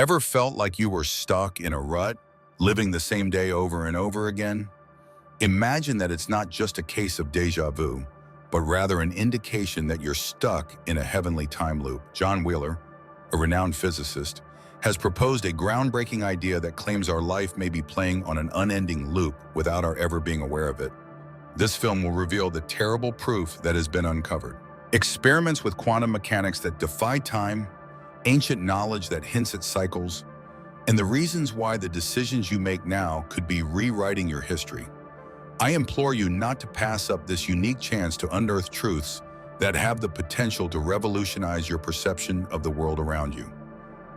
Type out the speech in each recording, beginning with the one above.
Ever felt like you were stuck in a rut, living the same day over and over again? Imagine that it's not just a case of déjà vu, but rather an indication that you're stuck in a heavenly time loop. John Wheeler, a renowned physicist, has proposed a groundbreaking idea that claims our life may be playing on an unending loop without our ever being aware of it. This film will reveal the terrible proof that has been uncovered. Experiments with quantum mechanics that defy time, ancient knowledge that hints at cycles, and the reasons why the decisions you make now could be rewriting your history. I implore you not to pass up this unique chance to unearth truths that have the potential to revolutionize your perception of the world around you.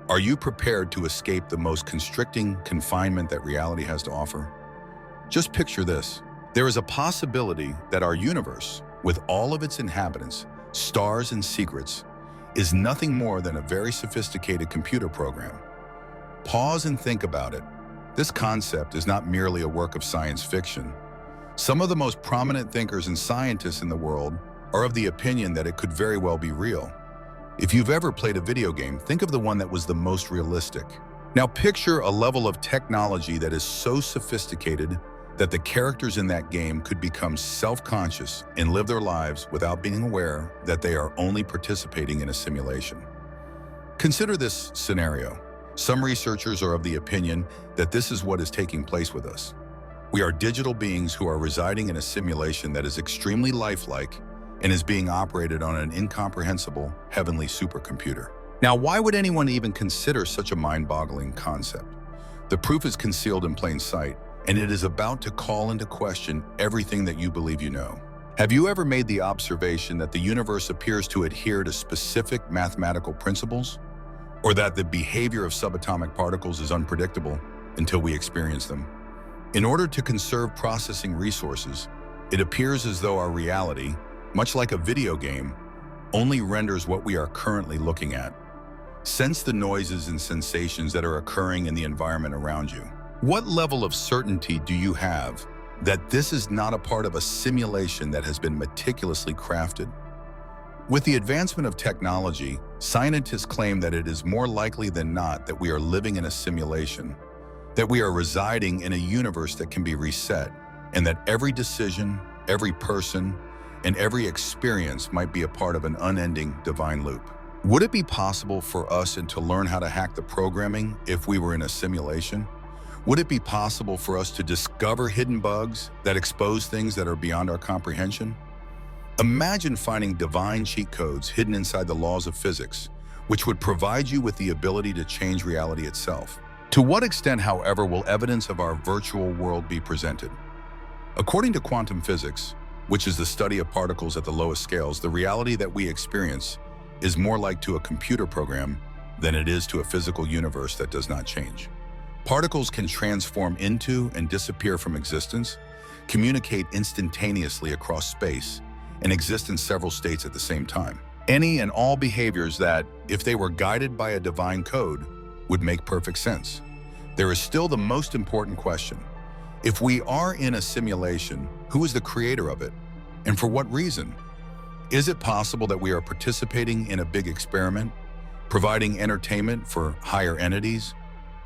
Are you prepared to escape the most constricting confinement that reality has to offer? Just picture this. There is a possibility that our universe, with all of its inhabitants, stars and secrets, is nothing more than a very sophisticated computer program. Pause and think about it. This concept is not merely a work of science fiction. Some of the most prominent thinkers and scientists in the world are of the opinion that it could very well be real. If you've ever played a video game, think of the one that was the most realistic. Now picture a level of technology that is so sophisticated that the characters in that game could become self-conscious and live their lives without being aware that they are only participating in a simulation. Consider this scenario. Some researchers are of the opinion that this is what is taking place with us. We are digital beings who are residing in a simulation that is extremely lifelike and is being operated on an incomprehensible heavenly supercomputer. Now, why would anyone even consider such a mind-boggling concept? The proof is concealed in plain sight, and it is about to call into question everything that you believe you know. Have you ever made the observation that the universe appears to adhere to specific mathematical principles? Or that the behavior of subatomic particles is unpredictable until we experience them? In order to conserve processing resources, it appears as though our reality, much like a video game, only renders what we are currently looking at. Sense the noises and sensations that are occurring in the environment around you. What level of certainty do you have that this is not a part of a simulation that has been meticulously crafted? With the advancement of technology, scientists claim that it is more likely than not that we are living in a simulation, that we are residing in a universe that can be reset, and that every decision, every person, and every experience might be a part of an unending divine loop. Would it be possible for us to learn how to hack the programming if we were in a simulation? Would it be possible for us to discover hidden bugs that expose things that are beyond our comprehension? Imagine finding divine cheat codes hidden inside the laws of physics, which would provide you with the ability to change reality itself. To what extent, however, will evidence of our virtual world be presented? According to quantum physics, which is the study of particles at the lowest scales, the reality that we experience is more like to a computer program than it is to a physical universe that does not change. Particles can transform into and disappear from existence, communicate instantaneously across space, and exist in several states at the same time. Any and all behaviors that, if they were guided by a divine code, would make perfect sense. There is still the most important question. If we are in a simulation, who is the creator of it, and for what reason? Is it possible that we are participating in a big experiment, providing entertainment for higher entities,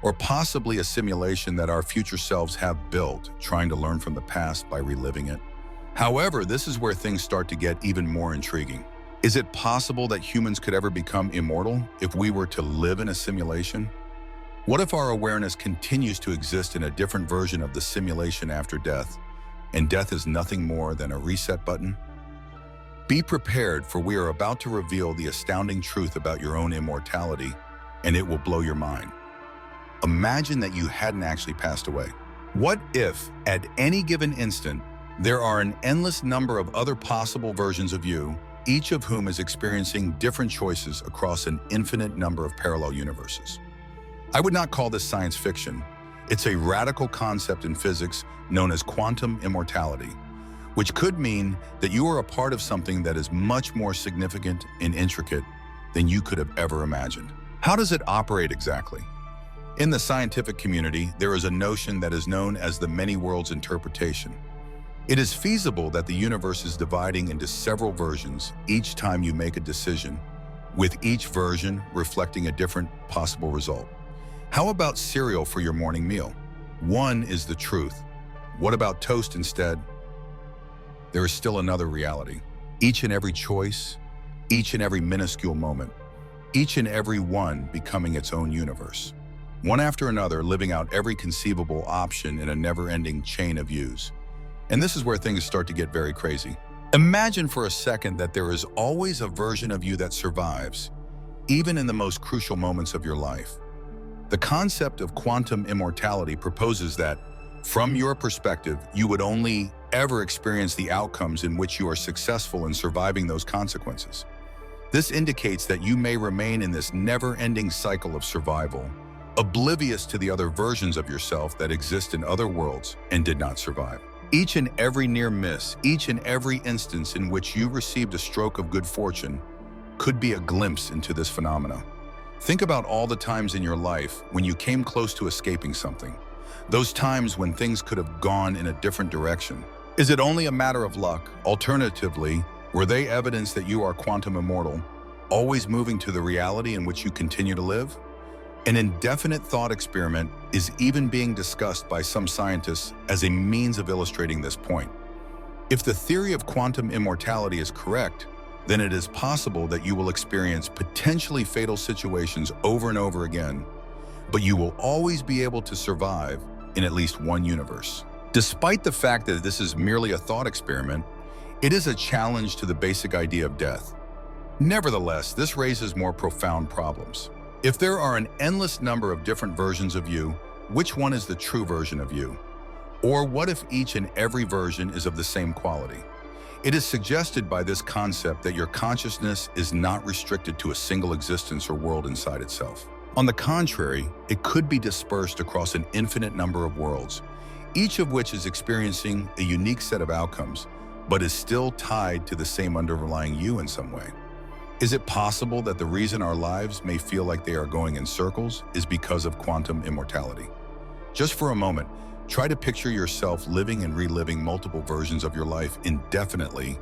or possibly a simulation that our future selves have built, trying to learn from the past by reliving it? However, this is where things start to get even more intriguing. Is it possible that humans could ever become immortal if we were to live in a simulation? What if our awareness continues to exist in a different version of the simulation after death, and death is nothing more than a reset button? Be prepared, for we are about to reveal the astounding truth about your own immortality, and it will blow your mind. Imagine that you hadn't actually passed away. What if, at any given instant, there are an endless number of other possible versions of you, each of whom is experiencing different choices across an infinite number of parallel universes? I would not call this science fiction. It's a radical concept in physics known as quantum immortality, which could mean that you are a part of something that is much more significant and intricate than you could have ever imagined. How does it operate exactly? In the scientific community, there is a notion that is known as the many worlds interpretation. It is feasible that the universe is dividing into several versions each time you make a decision, with each version reflecting a different possible result. How about cereal for your morning meal? One is the truth. What about toast instead? There is still another reality. Each and every choice, each and every minuscule moment, each and every one becoming its own universe. One after another, living out every conceivable option in a never-ending chain of views. And this is where things start to get very crazy. Imagine for a second that there is always a version of you that survives, even in the most crucial moments of your life. The concept of quantum immortality proposes that, from your perspective, you would only ever experience the outcomes in which you are successful in surviving those consequences. This indicates that you may remain in this never-ending cycle of survival, oblivious to the other versions of yourself that exist in other worlds and did not survive. Each and every near miss, each and every instance in which you received a stroke of good fortune could be a glimpse into this phenomena. Think about all the times in your life when you came close to escaping something. Those times when things could have gone in a different direction. Is it only a matter of luck? Alternatively, were they evidence that you are quantum immortal, always moving to the reality in which you continue to live? An indefinite thought experiment is even being discussed by some scientists as a means of illustrating this point. If the theory of quantum immortality is correct, then it is possible that you will experience potentially fatal situations over and over again, but you will always be able to survive in at least one universe. Despite the fact that this is merely a thought experiment, it is a challenge to the basic idea of death. Nevertheless, this raises more profound problems. If there are an endless number of different versions of you, which one is the true version of you? Or what if each and every version is of the same quality? It is suggested by this concept that your consciousness is not restricted to a single existence or world inside itself. On the contrary, it could be dispersed across an infinite number of worlds, each of which is experiencing a unique set of outcomes, but is still tied to the same underlying you in some way. Is it possible that the reason our lives may feel like they are going in circles is because of quantum immortality? Just for a moment, try to picture yourself living and reliving multiple versions of your life indefinitely,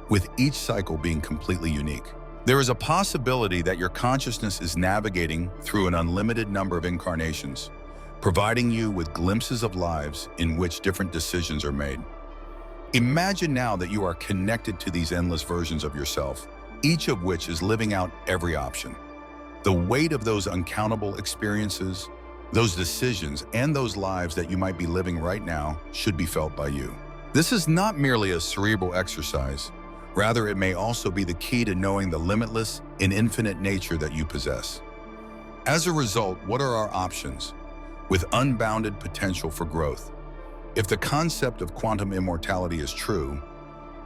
with each cycle being completely unique. There is a possibility that your consciousness is navigating through an unlimited number of incarnations, providing you with glimpses of lives in which different decisions are made. Imagine now that you are connected to these endless versions of yourself, each of which is living out every option. The weight of those uncountable experiences, those decisions, and those lives that you might be living right now should be felt by you. This is not merely a cerebral exercise. Rather, it may also be the key to knowing the limitless and infinite nature that you possess. As a result, what are our options? With unbounded potential for growth. If the concept of quantum immortality is true,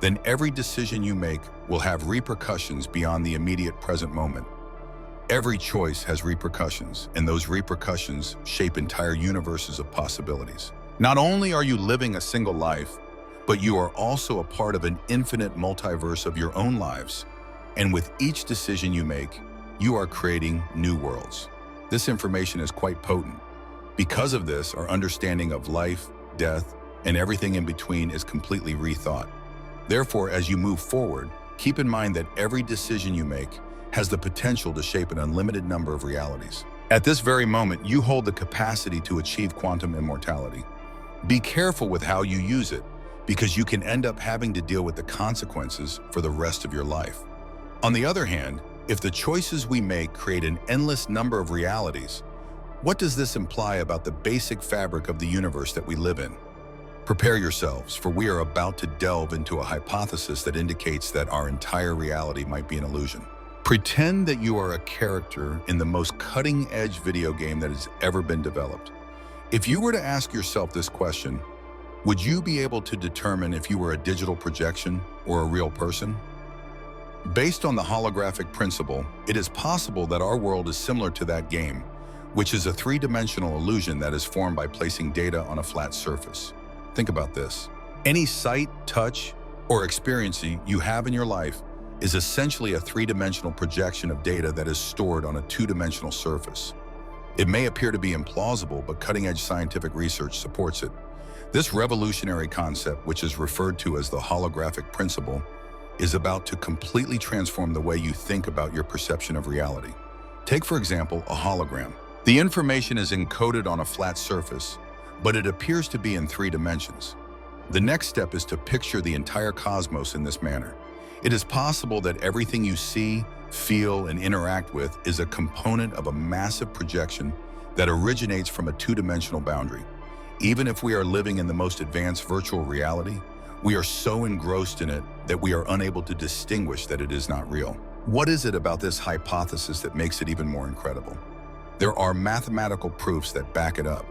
then every decision you make will have repercussions beyond the immediate present moment. Every choice has repercussions, and those repercussions shape entire universes of possibilities. Not only are you living a single life, but you are also a part of an infinite multiverse of your own lives. And with each decision you make, you are creating new worlds. This information is quite potent. Because of this, our understanding of life, death, and everything in between is completely rethought. Therefore, as you move forward, keep in mind that every decision you make has the potential to shape an unlimited number of realities. At this very moment, you hold the capacity to achieve quantum immortality. Be careful with how you use it, because you can end up having to deal with the consequences for the rest of your life. On the other hand, if the choices we make create an endless number of realities, what does this imply about the basic fabric of the universe that we live in? Prepare yourselves, for we are about to delve into a hypothesis that indicates that our entire reality might be an illusion. Pretend that you are a character in the most cutting-edge video game that has ever been developed. If you were to ask yourself this question, would you be able to determine if you were a digital projection or a real person? Based on the holographic principle, it is possible that our world is similar to that game, which is a three-dimensional illusion that is formed by placing data on a flat surface. Think about this. Any sight, touch, or experience you have in your life is essentially a three-dimensional projection of data that is stored on a two-dimensional surface. It may appear to be implausible, but cutting-edge scientific research supports it. This revolutionary concept, which is referred to as the holographic principle, is about to completely transform the way you think about your perception of reality. Take, for example, a hologram. The information is encoded on a flat surface, but it appears to be in 3 dimensions. The next step is to picture the entire cosmos in this manner. It is possible that everything you see, feel, and interact with is a component of a massive projection that originates from a 2-dimensional boundary. Even if we are living in the most advanced virtual reality, we are so engrossed in it that we are unable to distinguish that it is not real. What is it about this hypothesis that makes it even more incredible? There are mathematical proofs that back it up.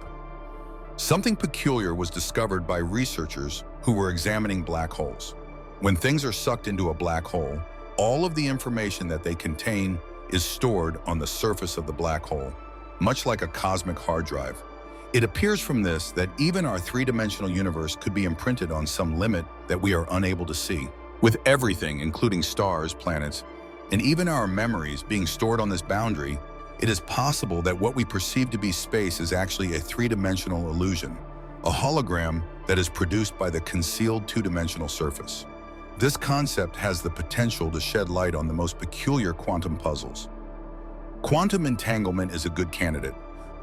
Something peculiar was discovered by researchers who were examining black holes. When things are sucked into a black hole, all of the information that they contain is stored on the surface of the black hole, much like a cosmic hard drive. It appears from this that even our 3-dimensional universe could be imprinted on some limit that we are unable to see. With everything, including stars, planets, and even our memories being stored on this boundary, it is possible that what we perceive to be space is actually a 3-dimensional illusion, a hologram that is produced by the concealed 2-dimensional surface. This concept has the potential to shed light on the most peculiar quantum puzzles. Quantum entanglement is a good candidate.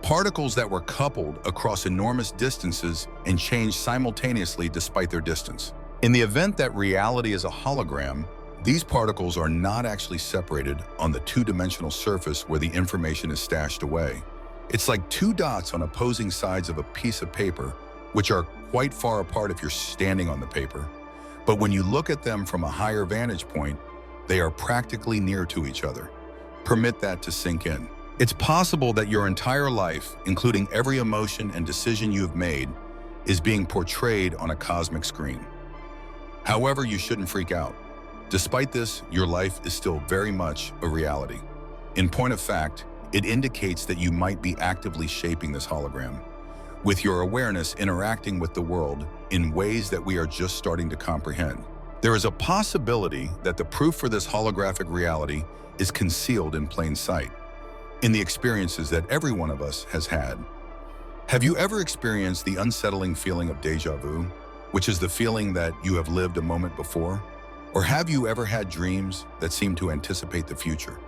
Particles that were coupled across enormous distances and changed simultaneously despite their distance. In the event that reality is a hologram, these particles are not actually separated on the 2-dimensional surface where the information is stashed away. It's like 2 dots on opposing sides of a piece of paper, which are quite far apart if you're standing on the paper. But when you look at them from a higher vantage point, they are practically near to each other. Permit that to sink in. It's possible that your entire life, including every emotion and decision you have made, is being portrayed on a cosmic screen. However, you shouldn't freak out. Despite this, your life is still very much a reality. In point of fact, it indicates that you might be actively shaping this hologram, with your awareness interacting with the world in ways that we are just starting to comprehend. There is a possibility that the proof for this holographic reality is concealed in plain sight, in the experiences that every one of us has had. Have you ever experienced the unsettling feeling of déjà vu, which is the feeling that you have lived a moment before? Or have you ever had dreams that seem to anticipate the future?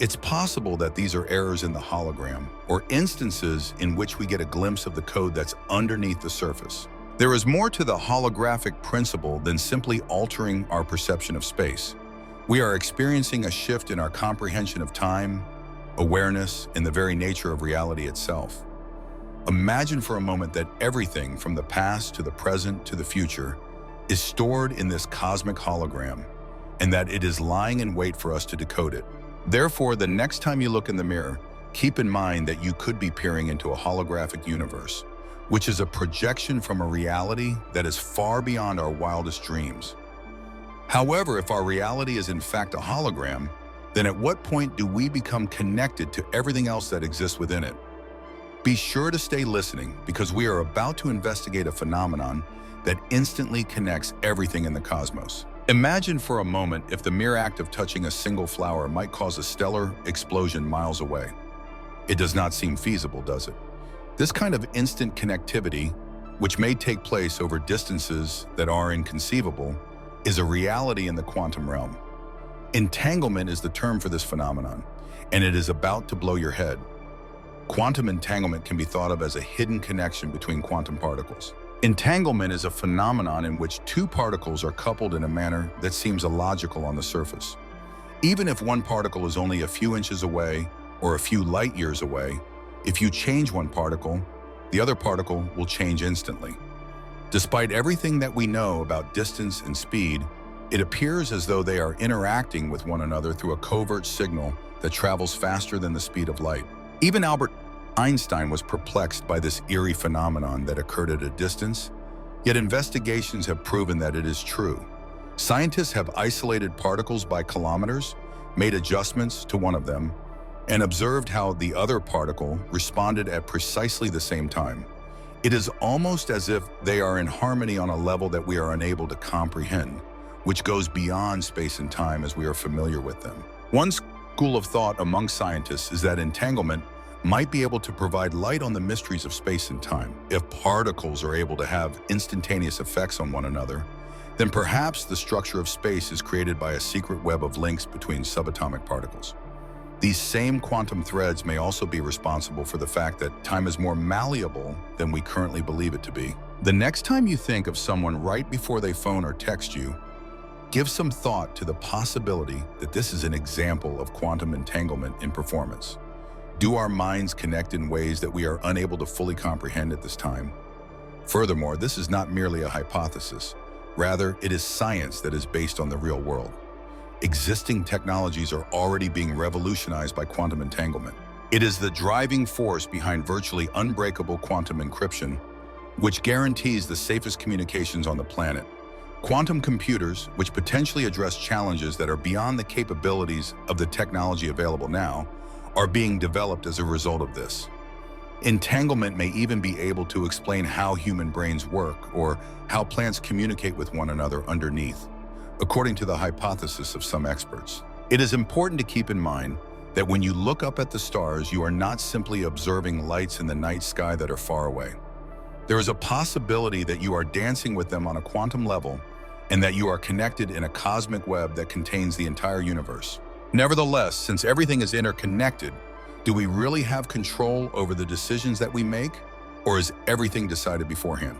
It's possible that these are errors in the hologram, or instances in which we get a glimpse of the code that's underneath the surface. There is more to the holographic principle than simply altering our perception of space. We are experiencing a shift in our comprehension of time, awareness, and the very nature of reality itself. Imagine for a moment that everything from the past to the present to the future is stored in this cosmic hologram, and that it is lying in wait for us to decode it. Therefore, the next time you look in the mirror, keep in mind that you could be peering into a holographic universe, which is a projection from a reality that is far beyond our wildest dreams. However, if our reality is in fact a hologram, then at what point do we become connected to everything else that exists within it? Be sure to stay listening, because we are about to investigate a phenomenon that instantly connects everything in the cosmos. Imagine for a moment if the mere act of touching a single flower might cause a stellar explosion miles away. It does not seem feasible, does it? This kind of instant connectivity, which may take place over distances that are inconceivable, is a reality in the quantum realm. Entanglement is the term for this phenomenon, and it is about to blow your head. Quantum entanglement can be thought of as a hidden connection between quantum particles. Entanglement is a phenomenon in which 2 particles are coupled in a manner that seems illogical on the surface. Even if one particle is only a few inches away or a few light years away, if you change one particle, the other particle will change instantly. Despite everything that we know about distance and speed, it appears as though they are interacting with one another through a covert signal that travels faster than the speed of light. Even Albert Einstein was perplexed by this eerie phenomenon that occurred at a distance, yet investigations have proven that it is true. Scientists have isolated particles by kilometers, made adjustments to one of them, and observed how the other particle responded at precisely the same time. It is almost as if they are in harmony on a level that we are unable to comprehend, which goes beyond space and time as we are familiar with them. One school of thought among scientists is that entanglement might be able to provide light on the mysteries of space and time. If particles are able to have instantaneous effects on one another, then perhaps the structure of space is created by a secret web of links between subatomic particles. These same quantum threads may also be responsible for the fact that time is more malleable than we currently believe it to be. The next time you think of someone right before they phone or text you, give some thought to the possibility that this is an example of quantum entanglement in performance. Do our minds connect in ways that we are unable to fully comprehend at this time? Furthermore, this is not merely a hypothesis. Rather, it is science that is based on the real world. Existing technologies are already being revolutionized by quantum entanglement. It is the driving force behind virtually unbreakable quantum encryption, which guarantees the safest communications on the planet. Quantum computers, which potentially address challenges that are beyond the capabilities of the technology available now, are being developed as a result of this. Entanglement may even be able to explain how human brains work or how plants communicate with one another underneath, according to the hypothesis of some experts. It is important to keep in mind that when you look up at the stars, you are not simply observing lights in the night sky that are far away. There is a possibility that you are dancing with them on a quantum level and that you are connected in a cosmic web that contains the entire universe. Nevertheless, since everything is interconnected, do we really have control over the decisions that we make, or is everything decided beforehand?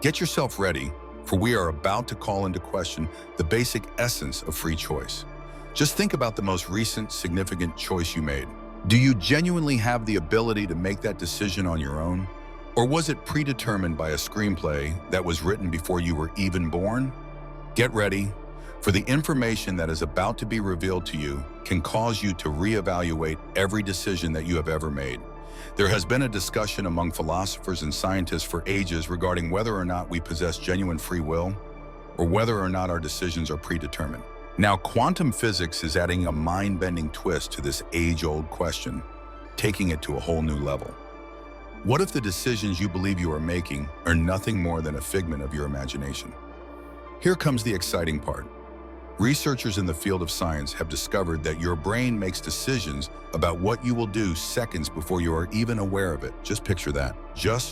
Get yourself ready, for we are about to call into question the basic essence of free choice. Just think about the most recent significant choice you made. Do you genuinely have the ability to make that decision on your own? Or was it predetermined by a screenplay that was written before you were even born? Get ready, for the information that is about to be revealed to you can cause you to reevaluate every decision that you have ever made. There has been a discussion among philosophers and scientists for ages regarding whether or not we possess genuine free will, or whether or not our decisions are predetermined. Now, quantum physics is adding a mind-bending twist to this age-old question, taking it to a whole new level. What if the decisions you believe you are making are nothing more than a figment of your imagination? Here comes the exciting part. Researchers in the field of science have discovered that your brain makes decisions about what you will do seconds before you are even aware of it. Just picture that.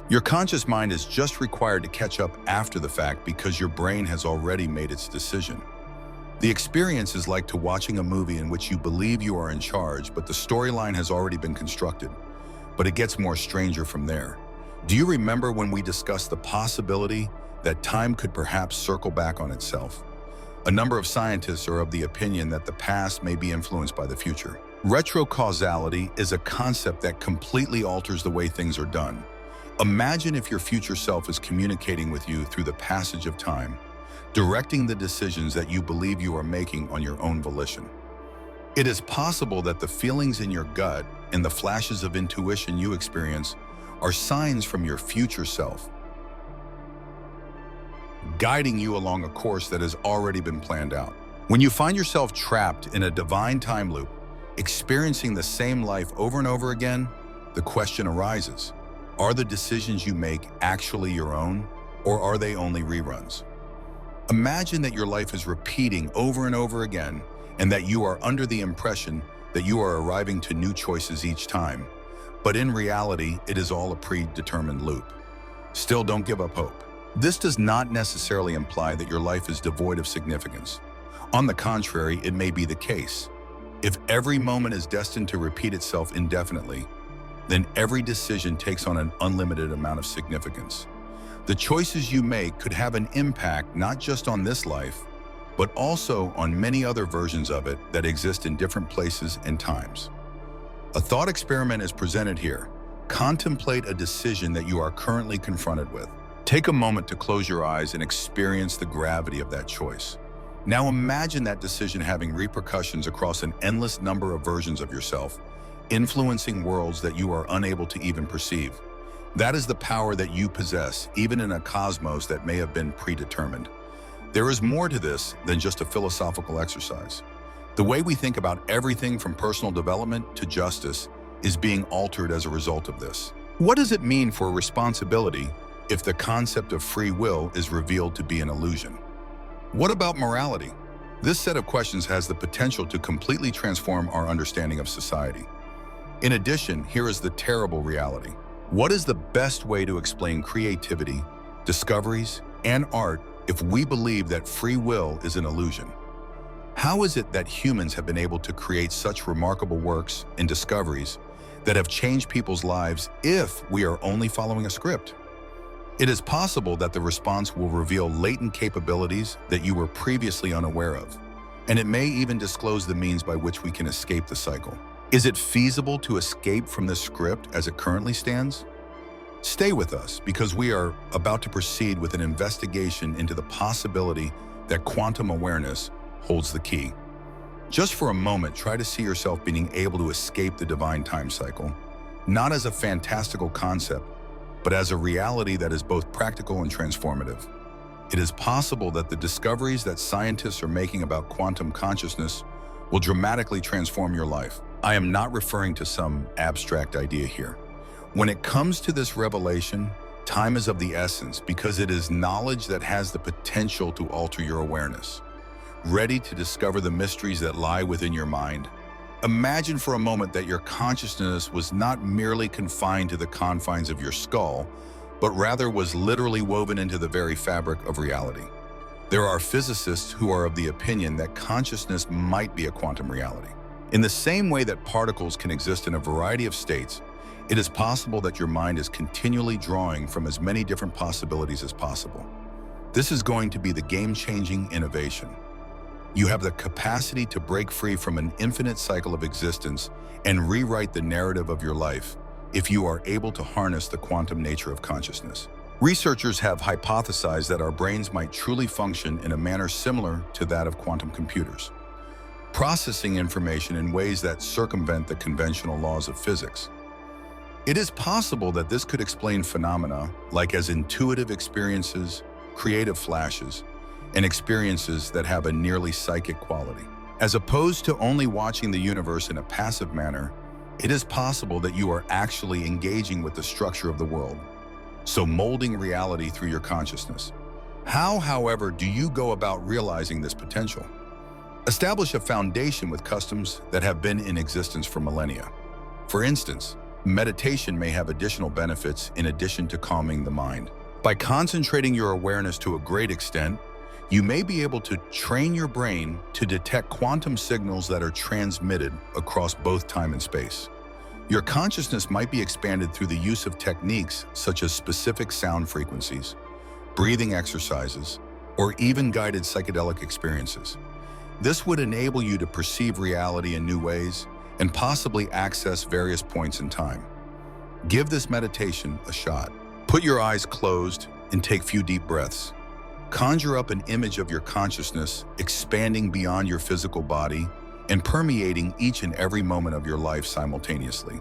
Your conscious mind is just required to catch up after the fact because your brain has already made its decision. The experience is like to watching a movie in which you believe you are in charge, but the storyline has already been constructed. But it gets more stranger from there. Do you remember when we discussed the possibility that time could perhaps circle back on itself? A number of scientists are of the opinion that the past may be influenced by the future. Retrocausality is a concept that completely alters the way things are done. Imagine if your future self is communicating with you through the passage of time, directing the decisions that you believe you are making on your own volition. It is possible that the feelings in your gut and the flashes of intuition you experience are signs from your future self, guiding you along a course that has already been planned out. When you find yourself trapped in a divine time loop, experiencing the same life over and over again, the question arises, are the decisions you make actually your own, or are they only reruns? Imagine that your life is repeating over and over again, and that you are under the impression that you are arriving to new choices each time. But in reality, it is all a predetermined loop. Still, don't give up hope. This does not necessarily imply that your life is devoid of significance. On the contrary, it may be the case. If every moment is destined to repeat itself indefinitely, then every decision takes on an unlimited amount of significance. The choices you make could have an impact not just on this life, but also on many other versions of it that exist in different places and times. A thought experiment is presented here. Contemplate a decision that you are currently confronted with. Take a moment to close your eyes and experience the gravity of that choice. Now imagine that decision having repercussions across an endless number of versions of yourself, influencing worlds that you are unable to even perceive. That is the power that you possess, even in a cosmos that may have been predetermined. There is more to this than just a philosophical exercise. The way we think about everything from personal development to justice is being altered as a result of this. What does it mean for responsibility if the concept of free will is revealed to be an illusion? What about morality? This set of questions has the potential to completely transform our understanding of society. In addition, here is the terrible reality. What is the best way to explain creativity, discoveries, and art if we believe that free will is an illusion? How is it that humans have been able to create such remarkable works and discoveries that have changed people's lives if we are only following a script? It is possible that the response will reveal latent capabilities that you were previously unaware of, and it may even disclose the means by which we can escape the cycle. Is it feasible to escape from this script as it currently stands? Stay with us because we are about to proceed with an investigation into the possibility that quantum awareness holds the key. Just for a moment, try to see yourself being able to escape the divine time cycle, not as a fantastical concept, but as a reality that is both practical and transformative. It is possible that the discoveries that scientists are making about quantum consciousness will dramatically transform your life. I am not referring to some abstract idea here. When it comes to this revelation, time is of the essence because it is knowledge that has the potential to alter your awareness. Ready to discover the mysteries that lie within your mind? Imagine for a moment that your consciousness was not merely confined to the confines of your skull, but rather was literally woven into the very fabric of reality. There are physicists who are of the opinion that consciousness might be a quantum reality. In the same way that particles can exist in a variety of states, it is possible that your mind is continually drawing from as many different possibilities as possible. This is going to be the game-changing innovation. You have the capacity to break free from an infinite cycle of existence and rewrite the narrative of your life if you are able to harness the quantum nature of consciousness. Researchers have hypothesized that our brains might truly function in a manner similar to that of quantum computers, processing information in ways that circumvent the conventional laws of physics. It is possible that this could explain phenomena like as intuitive experiences, creative flashes, and experiences that have a nearly psychic quality. As opposed to only watching the universe in a passive manner, it is possible that you are actually engaging with the structure of the world, so molding reality through your consciousness. How, however, do you go about realizing this potential? Establish a foundation with customs that have been in existence for millennia. For instance, meditation may have additional benefits in addition to calming the mind. By concentrating your awareness to a great extent, you may be able to train your brain to detect quantum signals that are transmitted across both time and space. Your consciousness might be expanded through the use of techniques such as specific sound frequencies, breathing exercises, or even guided psychedelic experiences. This would enable you to perceive reality in new ways and possibly access various points in time. Give this meditation a shot. Put your eyes closed and take few deep breaths. Conjure up an image of your consciousness expanding beyond your physical body and permeating each and every moment of your life simultaneously.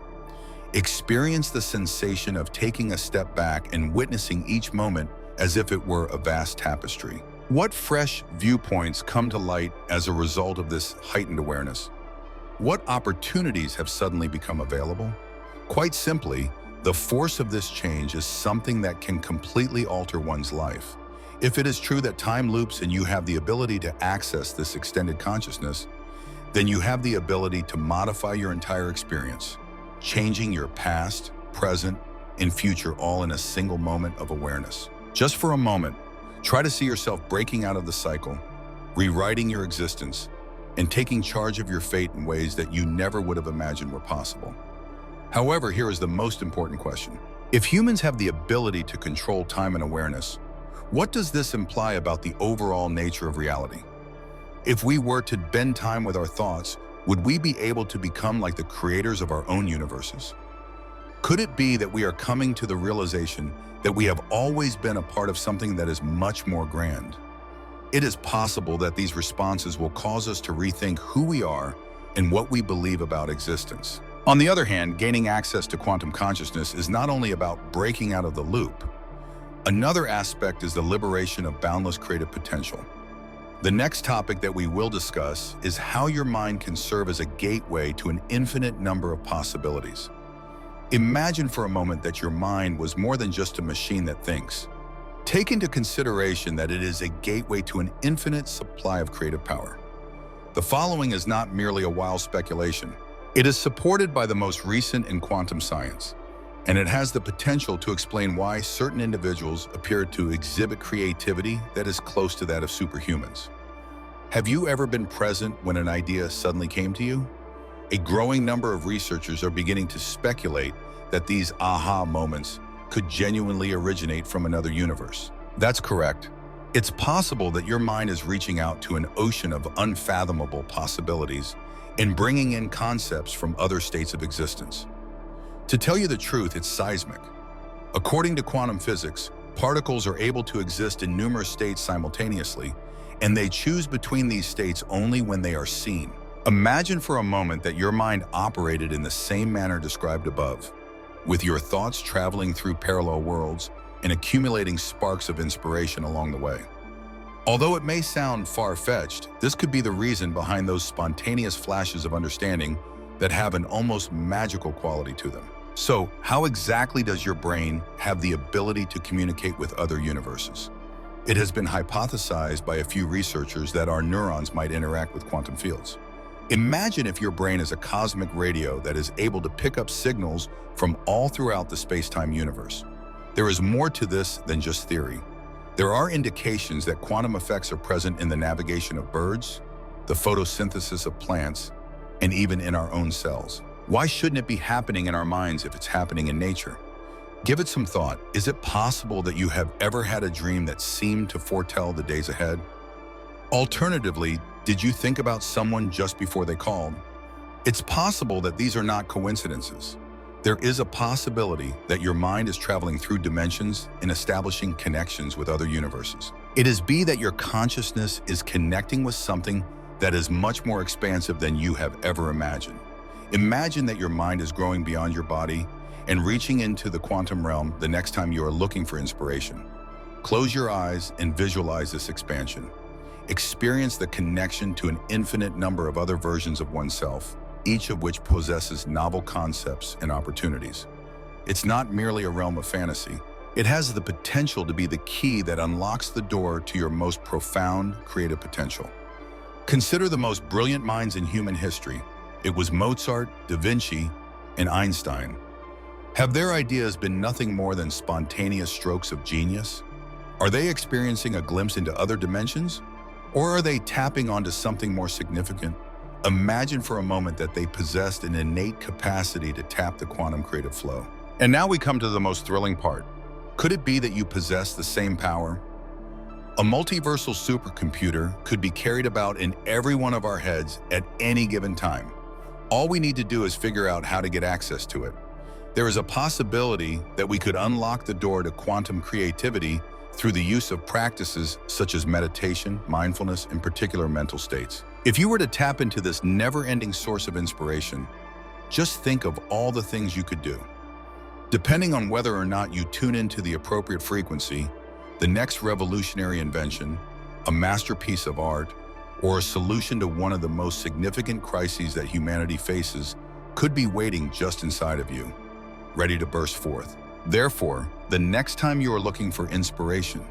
Experience the sensation of taking a step back and witnessing each moment as if it were a vast tapestry. What fresh viewpoints come to light as a result of this heightened awareness? What opportunities have suddenly become available? Quite simply, the force of this change is something that can completely alter one's life. If it is true that time loops and you have the ability to access this extended consciousness, then you have the ability to modify your entire experience, changing your past, present, and future all in a single moment of awareness. Just for a moment, try to see yourself breaking out of the cycle, rewriting your existence, and taking charge of your fate in ways that you never would have imagined were possible. However, here is the most important question. If humans have the ability to control time and awareness, what does this imply about the overall nature of reality? If we were to bend time with our thoughts, would we be able to become like the creators of our own universes? Could it be that we are coming to the realization that we have always been a part of something that is much more grand? It is possible that these responses will cause us to rethink who we are and what we believe about existence. On the other hand, gaining access to quantum consciousness is not only about breaking out of the loop. Another aspect is the liberation of boundless creative potential. The next topic that we will discuss is how your mind can serve as a gateway to an infinite number of possibilities. Imagine for a moment that your mind was more than just a machine that thinks. Take into consideration that it is a gateway to an infinite supply of creative power. The following is not merely a wild speculation. It is supported by the most recent in quantum science, and it has the potential to explain why certain individuals appear to exhibit creativity that is close to that of superhumans. Have you ever been present when an idea suddenly came to you? A growing number of researchers are beginning to speculate that these aha moments could genuinely originate from another universe. That's correct. It's possible that your mind is reaching out to an ocean of unfathomable possibilities and bringing in concepts from other states of existence. To tell you the truth, it's seismic. According to quantum physics, particles are able to exist in numerous states simultaneously, and they choose between these states only when they are seen. Imagine for a moment that your mind operated in the same manner described above, with your thoughts traveling through parallel worlds and accumulating sparks of inspiration along the way. Although it may sound far-fetched, this could be the reason behind those spontaneous flashes of understanding that have an almost magical quality to them. So, how exactly does your brain have the ability to communicate with other universes? It has been hypothesized by a few researchers that our neurons might interact with quantum fields. Imagine if your brain is a cosmic radio that is able to pick up signals from all throughout the space-time universe. There is more to this than just theory. There are indications that quantum effects are present in the navigation of birds, the photosynthesis of plants, and even in our own cells. Why shouldn't it be happening in our minds if it's happening in nature? Give it some thought. Is it possible that you have ever had a dream that seemed to foretell the days ahead? Alternatively, did you think about someone just before they called? It's possible that these are not coincidences. There is a possibility that your mind is traveling through dimensions and establishing connections with other universes. It is that your consciousness is connecting with something that is much more expansive than you have ever imagined. Imagine that your mind is growing beyond your body and reaching into the quantum realm the next time you are looking for inspiration. Close your eyes and visualize this expansion. Experience the connection to an infinite number of other versions of oneself, each of which possesses novel concepts and opportunities. It's not merely a realm of fantasy. It has the potential to be the key that unlocks the door to your most profound creative potential. Consider the most brilliant minds in human history. It was Mozart, Da Vinci, and Einstein. Have their ideas been nothing more than spontaneous strokes of genius? Are they experiencing a glimpse into other dimensions? Or are they tapping onto something more significant? Imagine for a moment that they possessed an innate capacity to tap the quantum creative flow. And now we come to the most thrilling part. Could it be that you possess the same power? A multiversal supercomputer could be carried about in every one of our heads at any given time. All we need to do is figure out how to get access to it. There is a possibility that we could unlock the door to quantum creativity through the use of practices such as meditation, mindfulness, and particular mental states. If you were to tap into this never-ending source of inspiration, just think of all the things you could do. Depending on whether or not you tune into the appropriate frequency, the next revolutionary invention, a masterpiece of art, or a solution to one of the most significant crises that humanity faces could be waiting just inside of you, ready to burst forth. Therefore, the next time you are looking for inspiration,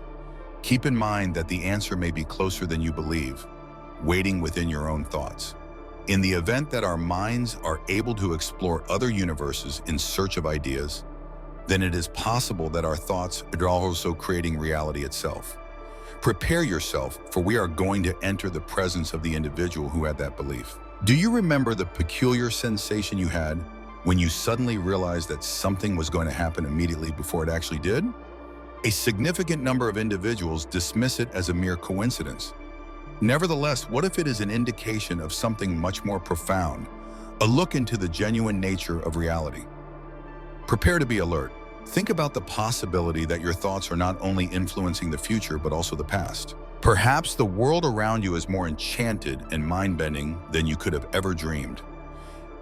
keep in mind that the answer may be closer than you believe, waiting within your own thoughts. In the event that our minds are able to explore other universes in search of ideas, then it is possible that our thoughts are also creating reality itself. Prepare yourself, for we are going to enter the presence of the individual who had that belief. Do you remember the peculiar sensation you had when you suddenly realized that something was going to happen immediately before it actually did? A significant number of individuals dismiss it as a mere coincidence. Nevertheless, what if it is an indication of something much more profound, a look into the genuine nature of reality? Prepare to be alert. Think about the possibility that your thoughts are not only influencing the future, but also the past. Perhaps the world around you is more enchanted and mind-bending than you could have ever dreamed.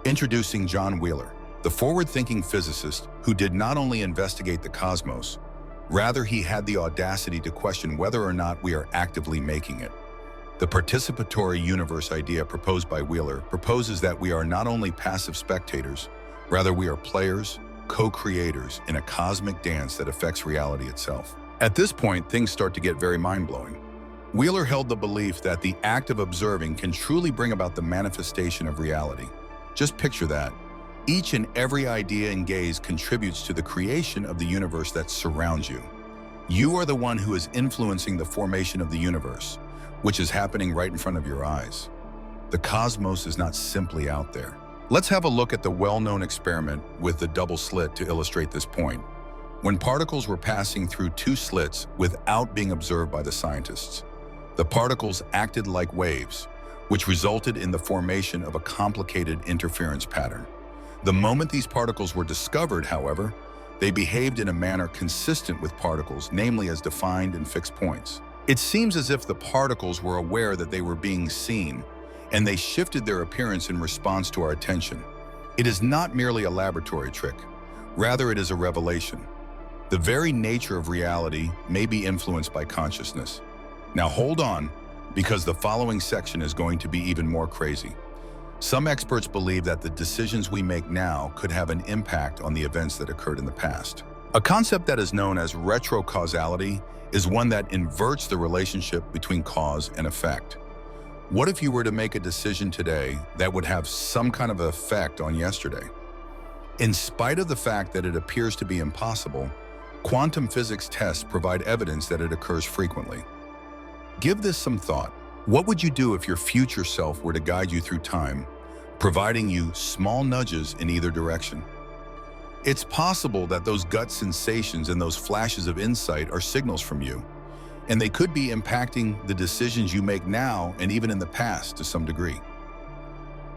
Introducing John Wheeler, the forward-thinking physicist who did not only investigate the cosmos, rather he had the audacity to question whether or not we are actively making it. The participatory universe idea proposed by Wheeler proposes that we are not only passive spectators, rather we are players, co-creators in a cosmic dance that affects reality itself. At this point, things start to get very mind-blowing. Wheeler held the belief that the act of observing can truly bring about the manifestation of reality. Just picture that. Each and every idea and gaze contributes to the creation of the universe that surrounds you. You are the one who is influencing the formation of the universe, which is happening right in front of your eyes. The cosmos is not simply out there. Let's have a look at the well-known experiment with the double slit to illustrate this point. When particles were passing through two slits without being observed by the scientists, the particles acted like waves, which resulted in the formation of a complicated interference pattern. The moment these particles were discovered, however, they behaved in a manner consistent with particles, namely as defined in fixed points. It seems as if the particles were aware that they were being seen, and they shifted their appearance in response to our attention. It is not merely a laboratory trick. Rather, it is a revelation. The very nature of reality may be influenced by consciousness. Now hold on, because the following section is going to be even more crazy. Some experts believe that the decisions we make now could have an impact on the events that occurred in the past. A concept that is known as retrocausality is one that inverts the relationship between cause and effect. What if you were to make a decision today that would have some kind of effect on yesterday? In spite of the fact that it appears to be impossible, quantum physics tests provide evidence that it occurs frequently. Give this some thought. What would you do if your future self were to guide you through time, providing you small nudges in either direction? It's possible that those gut sensations and those flashes of insight are signals from you, and they could be impacting the decisions you make now and even in the past to some degree.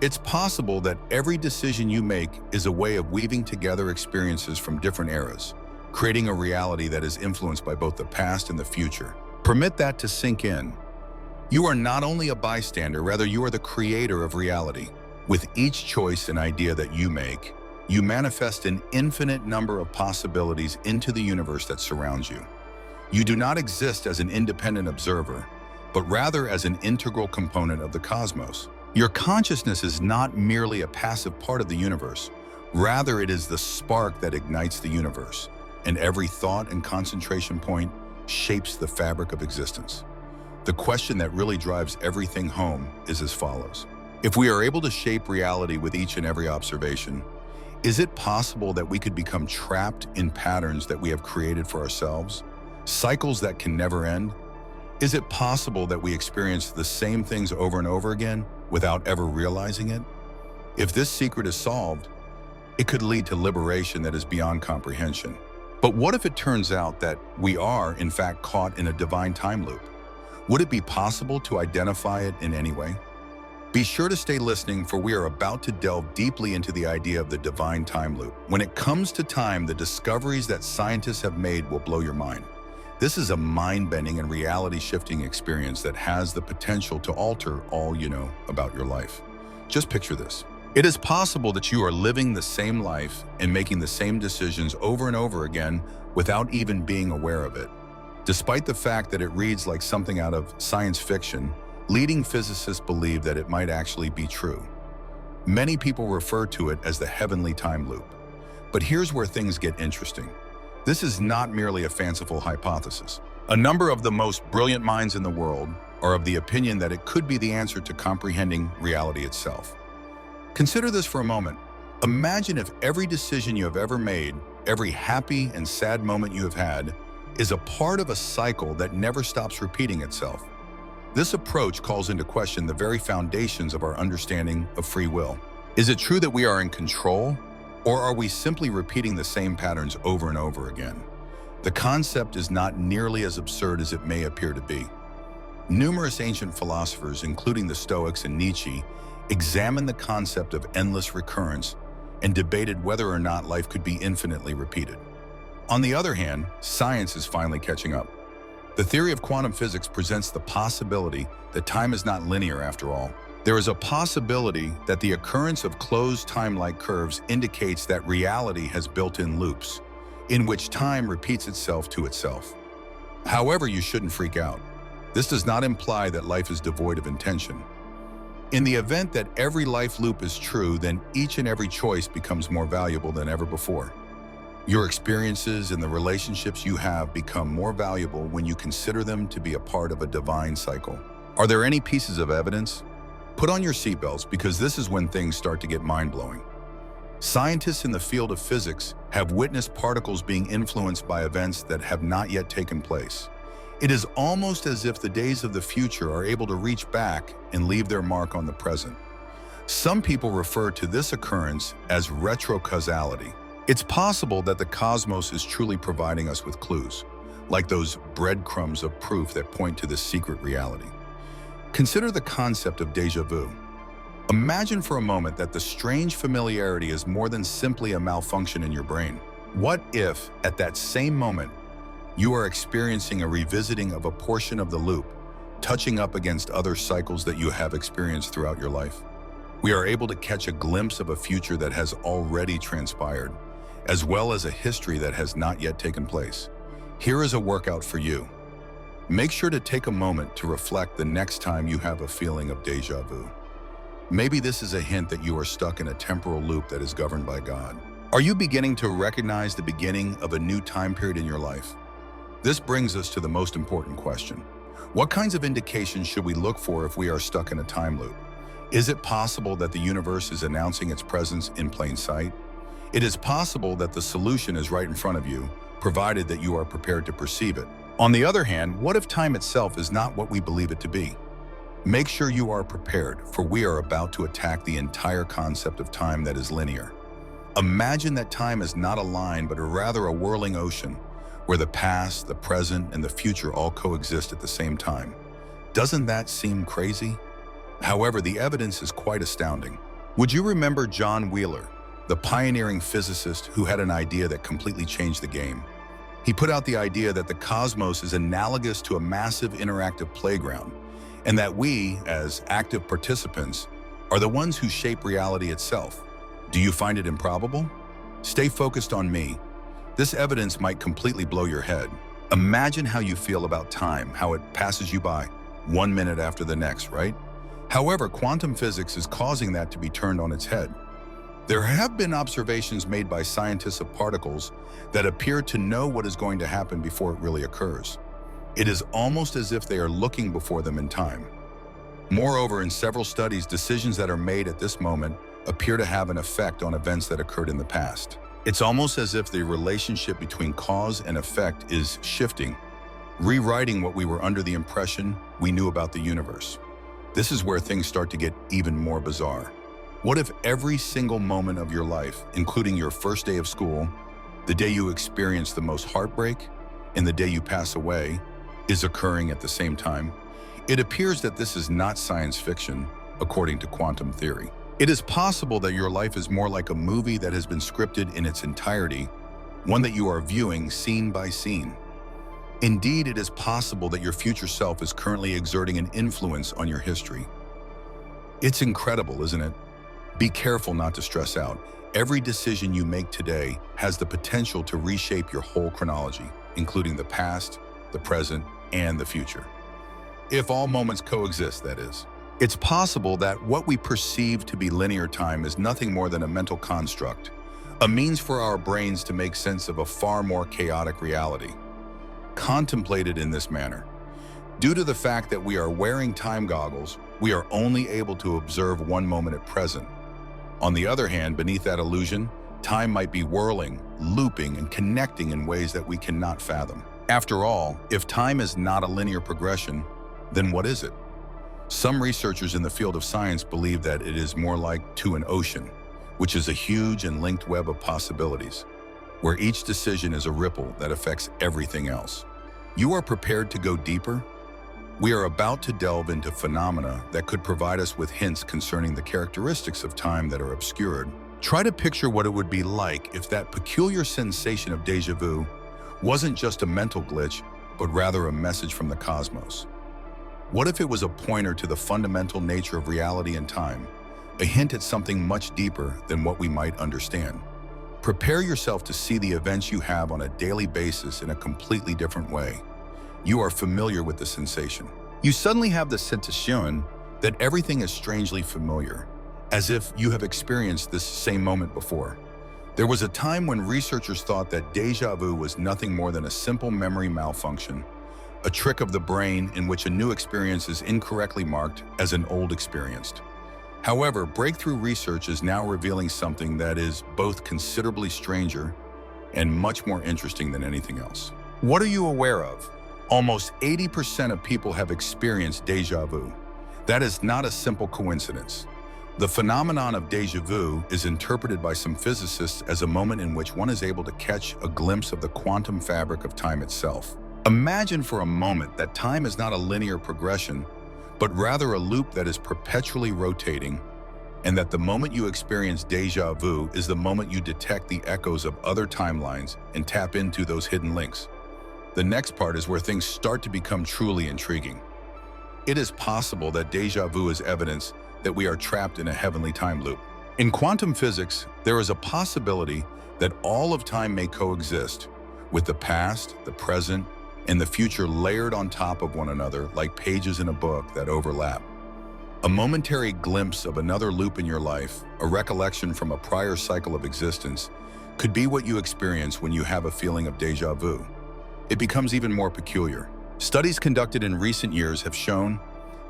It's possible that every decision you make is a way of weaving together experiences from different eras, creating a reality that is influenced by both the past and the future. Permit that to sink in. You are not only a bystander, rather you are the creator of reality. With each choice and idea that you make, you manifest an infinite number of possibilities into the universe that surrounds you. You do not exist as an independent observer, but rather as an integral component of the cosmos. Your consciousness is not merely a passive part of the universe. Rather, it is the spark that ignites the universe, and every thought and concentration point shapes the fabric of existence. The question that really drives everything home is as follows. If we are able to shape reality with each and every observation, is it possible that we could become trapped in patterns that we have created for ourselves? Cycles that can never end? Is it possible that we experience the same things over and over again without ever realizing it? If this secret is solved, it could lead to liberation that is beyond comprehension. But what if it turns out that we are, in fact, caught in a divine time loop? Would it be possible to identify it in any way? Be sure to stay listening, for we are about to delve deeply into the idea of the divine time loop. When it comes to time, the discoveries that scientists have made will blow your mind. This is a mind-bending and reality-shifting experience that has the potential to alter all you know about your life. Just picture this. It is possible that you are living the same life and making the same decisions over and over again without even being aware of it. Despite the fact that it reads like something out of science fiction, leading physicists believe that it might actually be true. Many people refer to it as the heavenly time loop. But here's where things get interesting. This is not merely a fanciful hypothesis. A number of the most brilliant minds in the world are of the opinion that it could be the answer to comprehending reality itself. Consider this for a moment. Imagine if every decision you have ever made, every happy and sad moment you have had, is a part of a cycle that never stops repeating itself. This approach calls into question the very foundations of our understanding of free will. Is it true that we are in control, or are we simply repeating the same patterns over and over again? The concept is not nearly as absurd as it may appear to be. Numerous ancient philosophers, including the Stoics and Nietzsche, examined the concept of endless recurrence and debated whether or not life could be infinitely repeated. On the other hand, science is finally catching up. The theory of quantum physics presents the possibility that time is not linear after all. There is a possibility that the occurrence of closed time-like curves indicates that reality has built-in loops, in which time repeats itself to itself. However, you shouldn't freak out. This does not imply that life is devoid of intention. In the event that every life loop is true, then each and every choice becomes more valuable than ever before. Your experiences and the relationships you have become more valuable when you consider them to be a part of a divine cycle. Are there any pieces of evidence? Put on your seatbelts, because this is when things start to get mind-blowing. Scientists in the field of physics have witnessed particles being influenced by events that have not yet taken place. It is almost as if the days of the future are able to reach back and leave their mark on the present. Some people refer to this occurrence as retrocausality. It's possible that the cosmos is truly providing us with clues, like those breadcrumbs of proof that point to this secret reality. Consider the concept of déjà vu. Imagine for a moment that the strange familiarity is more than simply a malfunction in your brain. What if, at that same moment, you are experiencing a revisiting of a portion of the loop, touching up against other cycles that you have experienced throughout your life? We are able to catch a glimpse of a future that has already transpired, as well as a history that has not yet taken place. Here is a workout for you. Make sure to take a moment to reflect the next time you have a feeling of déjà vu. Maybe this is a hint that you are stuck in a temporal loop that is governed by God. Are you beginning to recognize the beginning of a new time period in your life? This brings us to the most important question. What kinds of indications should we look for if we are stuck in a time loop? Is it possible that the universe is announcing its presence in plain sight? It is possible that the solution is right in front of you, provided that you are prepared to perceive it. On the other hand, what if time itself is not what we believe it to be? Make sure you are prepared, for we are about to attack the entire concept of time that is linear. Imagine that time is not a line, but rather a whirling ocean, where the past, the present, and the future all coexist at the same time. Doesn't that seem crazy? However, the evidence is quite astounding. Would you remember John Wheeler, the pioneering physicist who had an idea that completely changed the game? He put out the idea that the cosmos is analogous to a massive interactive playground, and that we, as active participants, are the ones who shape reality itself. Do you find it improbable? Stay focused on me. This evidence might completely blow your head. Imagine how you feel about time, how it passes you by, 1 minute after the next, right? However, quantum physics is causing that to be turned on its head. There have been observations made by scientists of particles that appear to know what is going to happen before it really occurs. It is almost as if they are looking before them in time. Moreover, in several studies, decisions that are made at this moment appear to have an effect on events that occurred in the past. It's almost as if the relationship between cause and effect is shifting, rewriting what we were under the impression we knew about the universe. This is where things start to get even more bizarre. What if every single moment of your life, including your first day of school, the day you experience the most heartbreak, and the day you pass away, is occurring at the same time? It appears that this is not science fiction, according to quantum theory. It is possible that your life is more like a movie that has been scripted in its entirety, one that you are viewing scene by scene. Indeed, it is possible that your future self is currently exerting an influence on your history. It's incredible, isn't it? Be careful not to stress out. Every decision you make today has the potential to reshape your whole chronology, including the past, the present, and the future. If all moments coexist, that is. It's possible that what we perceive to be linear time is nothing more than a mental construct, a means for our brains to make sense of a far more chaotic reality. Contemplated in this manner, due to the fact that we are wearing time goggles, we are only able to observe one moment at present. On the other hand, beneath that illusion, time might be whirling, looping, and connecting in ways that we cannot fathom. After all, if time is not a linear progression, then what is it? Some researchers in the field of science believe that it is more like to an ocean, which is a huge and linked web of possibilities, where each decision is a ripple that affects everything else. You are prepared to go deeper? We are about to delve into phenomena that could provide us with hints concerning the characteristics of time that are obscured. Try to picture what it would be like if that peculiar sensation of déjà vu wasn't just a mental glitch, but rather a message from the cosmos. What if it was a pointer to the fundamental nature of reality and time, a hint at something much deeper than what we might understand? Prepare yourself to see the events you have on a daily basis in a completely different way. You are familiar with the sensation. You suddenly have the sensation that everything is strangely familiar, as if you have experienced this same moment before. There was a time when researchers thought that déjà vu was nothing more than a simple memory malfunction, a trick of the brain in which a new experience is incorrectly marked as an old experience. However, breakthrough research is now revealing something that is both considerably stranger and much more interesting than anything else. What are you aware of? Almost 80% of people have experienced déjà vu. That is not a simple coincidence. The phenomenon of déjà vu is interpreted by some physicists as a moment in which one is able to catch a glimpse of the quantum fabric of time itself. Imagine for a moment that time is not a linear progression, but rather a loop that is perpetually rotating, and that the moment you experience déjà vu is the moment you detect the echoes of other timelines and tap into those hidden links. The next part is where things start to become truly intriguing. It is possible that déjà vu is evidence that we are trapped in a heavenly time loop. In quantum physics, there is a possibility that all of time may coexist, with the past, the present, and the future layered on top of one another like pages in a book that overlap. A momentary glimpse of another loop in your life, a recollection from a prior cycle of existence, could be what you experience when you have a feeling of déjà vu. It becomes even more peculiar. Studies conducted in recent years have shown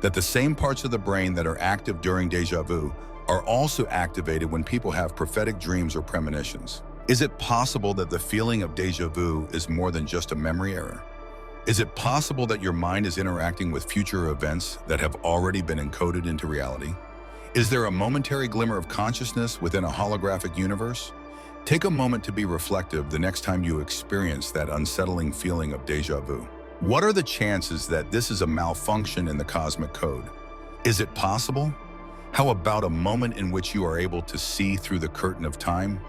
that the same parts of the brain that are active during déjà vu are also activated when people have prophetic dreams or premonitions. Is it possible that the feeling of déjà vu is more than just a memory error? Is it possible that your mind is interacting with future events that have already been encoded into reality? Is there a momentary glimmer of consciousness within a holographic universe? Take a moment to be reflective the next time you experience that unsettling feeling of déjà vu. What are the chances that this is a malfunction in the cosmic code? Is it possible? How about a moment in which you are able to see through the curtain of time?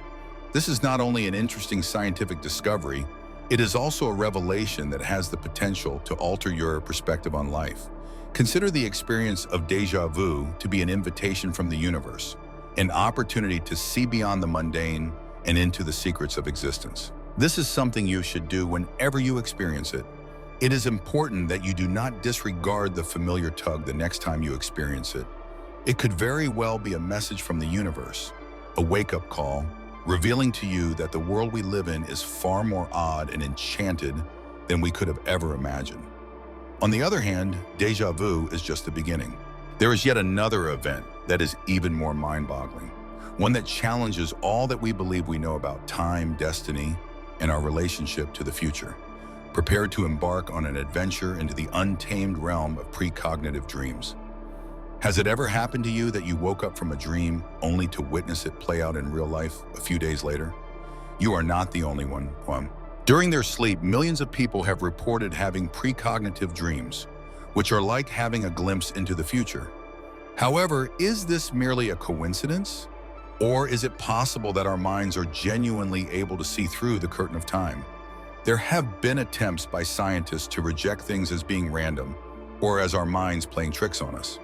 This is not only an interesting scientific discovery, it is also a revelation that has the potential to alter your perspective on life. Consider the experience of déjà vu to be an invitation from the universe, an opportunity to see beyond the mundane and into the secrets of existence. This is something you should do whenever you experience it. It is important that you do not disregard the familiar tug the next time you experience it. It could very well be a message from the universe, a wake-up call, revealing to you that the world we live in is far more odd and enchanted than we could have ever imagined. On the other hand, déjà vu is just the beginning. There is yet another event that is even more mind-boggling, one that challenges all that we believe we know about time, destiny, and our relationship to the future. Prepare to embark on an adventure into the untamed realm of precognitive dreams. Has it ever happened to you that you woke up from a dream only to witness it play out in real life a few days later? You are not the only one. During their sleep, millions of people have reported having precognitive dreams, which are like having a glimpse into the future. However, is this merely a coincidence? Or is it possible that our minds are genuinely able to see through the curtain of time? There have been attempts by scientists to reject things as being random or as our minds playing tricks on us.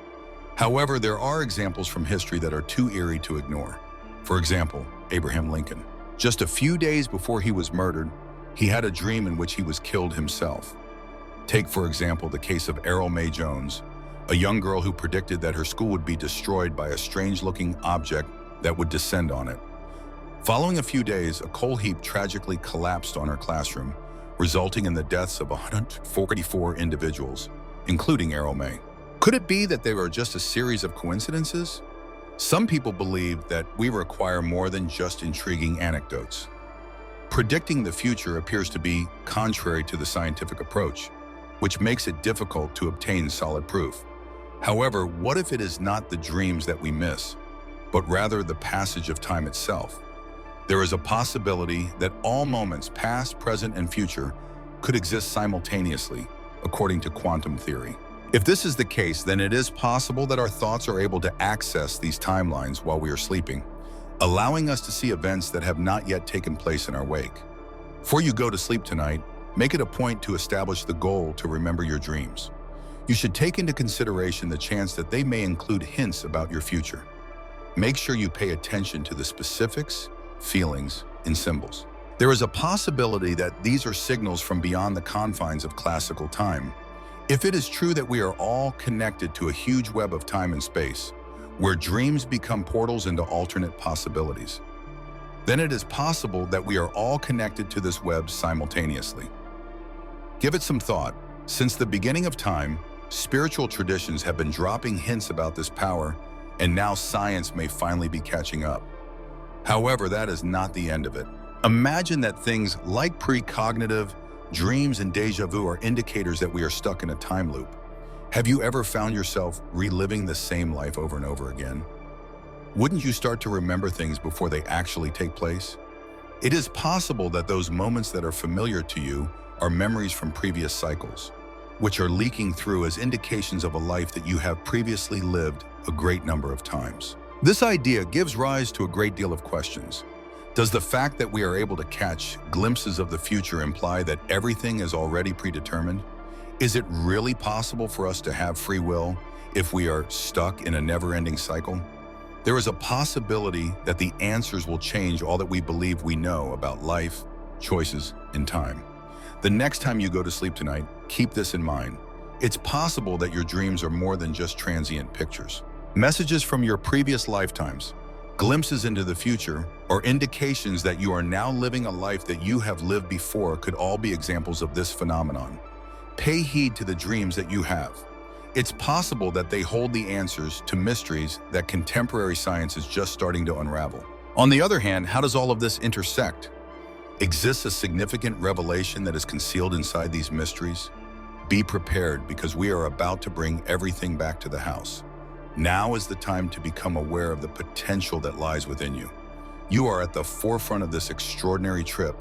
However, there are examples from history that are too eerie to ignore. For example, Abraham Lincoln. Just a few days before he was murdered, he had a dream in which he was killed himself. Take, for example, the case of Errol May Jones, a young girl who predicted that her school would be destroyed by a strange-looking object that would descend on it. Following a few days, a coal heap tragically collapsed on her classroom, resulting in the deaths of 144 individuals, including Errol May. Could it be that they were just a series of coincidences? Some people believe that we require more than just intriguing anecdotes. Predicting the future appears to be contrary to the scientific approach, which makes it difficult to obtain solid proof. However, what if it is not the dreams that we miss, but rather the passage of time itself? There is a possibility that all moments, past, present, and future, could exist simultaneously, according to quantum theory. If this is the case, then it is possible that our thoughts are able to access these timelines while we are sleeping, allowing us to see events that have not yet taken place in our wake. Before you go to sleep tonight, make it a point to establish the goal to remember your dreams. You should take into consideration the chance that they may include hints about your future. Make sure you pay attention to the specifics, feelings, and symbols. There is a possibility that these are signals from beyond the confines of classical time. If it is true that we are all connected to a huge web of time and space, where dreams become portals into alternate possibilities, then it is possible that we are all connected to this web simultaneously. Give it some thought. Since the beginning of time, spiritual traditions have been dropping hints about this power, and now science may finally be catching up. However, that is not the end of it. Imagine that things like precognitive, Dreams and déjà vu are indicators that we are stuck in a time loop. Have you ever found yourself reliving the same life over and over again? Wouldn't you start to remember things before they actually take place? It is possible that those moments that are familiar to you are memories from previous cycles, which are leaking through as indications of a life that you have previously lived a great number of times. This idea gives rise to a great deal of questions. Does the fact that we are able to catch glimpses of the future imply that everything is already predetermined? Is it really possible for us to have free will if we are stuck in a never-ending cycle? There is a possibility that the answers will change all that we believe we know about life, choices, and time. The next time you go to sleep tonight, keep this in mind. It's possible that your dreams are more than just transient pictures. Messages from your previous lifetimes, glimpses into the future, or indications that you are now living a life that you have lived before could all be examples of this phenomenon. Pay heed to the dreams that you have. It's possible that they hold the answers to mysteries that contemporary science is just starting to unravel. On the other hand, how does all of this intersect? Exists a significant revelation that is concealed inside these mysteries? Be prepared, because we are about to bring everything back to the house. Now is the time to become aware of the potential that lies within you. You are at the forefront of this extraordinary trip,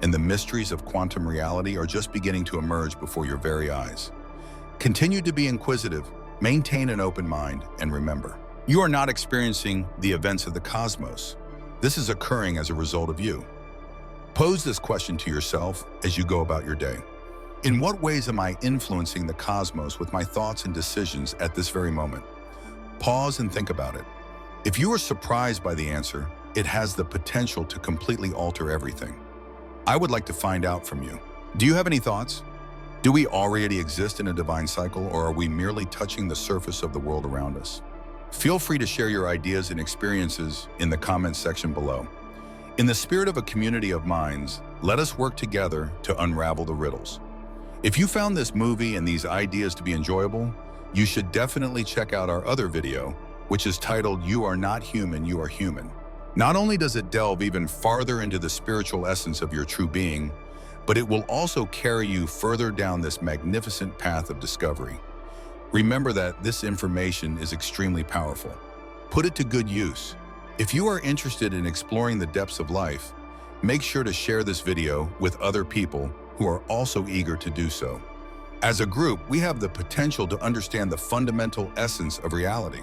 and the mysteries of quantum reality are just beginning to emerge before your very eyes. Continue to be inquisitive, maintain an open mind, and remember, you are not experiencing the events of the cosmos. This is occurring as a result of you. Pose this question to yourself as you go about your day. In what ways am I influencing the cosmos with my thoughts and decisions at this very moment? Pause and think about it. If you are surprised by the answer, it has the potential to completely alter everything. I would like to find out from you. Do you have any thoughts? Do we already exist in a divine cycle, or are we merely touching the surface of the world around us? Feel free to share your ideas and experiences in the comments section below. In the spirit of a community of minds, let us work together to unravel the riddles. If you found this movie and these ideas to be enjoyable, you should definitely check out our other video, which is titled "You Are Not Human, You Are Human." Not only does it delve even farther into the spiritual essence of your true being, but it will also carry you further down this magnificent path of discovery. Remember that this information is extremely powerful. Put it to good use. If you are interested in exploring the depths of life, make sure to share this video with other people who are also eager to do so. As a group, we have the potential to understand the fundamental essence of reality.